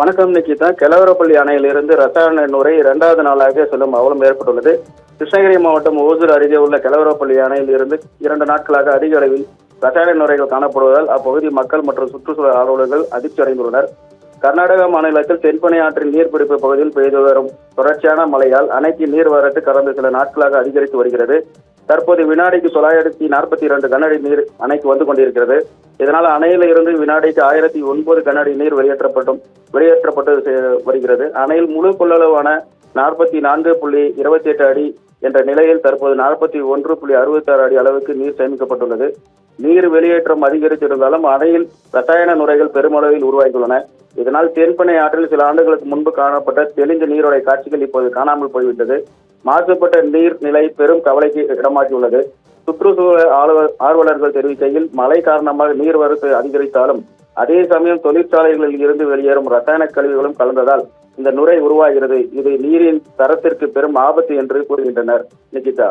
வணக்கம் நிக்கிதா. கெலவரப்பள்ளி அணையிலிருந்து ரசாயன நுரை இரண்டாவது நாளாக செல்லும் அவலம் ஏற்பட்டுள்ளது. கிருஷ்ணகிரி மாவட்டம் ஓசூர் அருகே உள்ள கெலவரப்பள்ளி அணையில் இருந்து 2 நாட்களாக அதிக அளவில் ரசாயன நுரைகள் காணப்படுவதால் அப்பகுதி மக்கள் மற்றும் சுற்றுச்சூழல் ஆர்வலர்கள் அதிர்ச்சி அடைந்துள்ளனர். கர்நாடக மாநிலத்தில் தென்பெண்ணை ஆற்றின் நீர்பிடிப்பு பகுதியில் பெய்து வரும் தொடர்ச்சியான மழையால் அணைக்கு நீர்வரத்து கடந்த சில நாட்களாக அதிகரித்து வருகிறது. தற்போது வினாடிக்கு 942 கனஅடி நீர் அணைக்கு வந்து கொண்டிருக்கிறது. இதனால் அணையில் இருந்து வினாடிக்கு 1009 கனஅடி நீர் வெளியேற்றப்பட்டு வருகிறது. அணையில் முழு கொள்ளளவான 44.28 அடி என்ற நிலையில் தற்போது 41.66 அடி அளவுக்கு நீர் சேமிக்கப்பட்டுள்ளது. நீர் வெளியேற்றம் அதிகரித்திருந்தாலும் அணையில் ரசாயன நுரைகள் பெருமளவில் உருவாகியுள்ளன. இதனால் தென்பெண்ணை ஆற்றில் சில ஆண்டுகளுக்கு முன்பு காணப்பட்ட தெளிந்த நீரோடை காட்சிகள் இப்போது காணாமல் போய்விட்டது. மாசுபட்ட நீர் நிலை பெரும் கவலைக்கு இடமாக்கியுள்ளது. சுற்றுச்சூழல் ஆர்வலர்கள் தெரிவிக்கையில், மழை காரணமாக நீர்வரத்து அதிகரித்தாலும் அதே சமயம் தொழிற்சாலைகளில் இருந்து வெளியேறும் ரசாயன கழிவுகளும் கலந்ததால் இந்த நுரை உருவாகிறது. இது நீரின் தரத்திற்கு பெரும் ஆபத்து என்று கூறுகின்றனர். நிகிதா.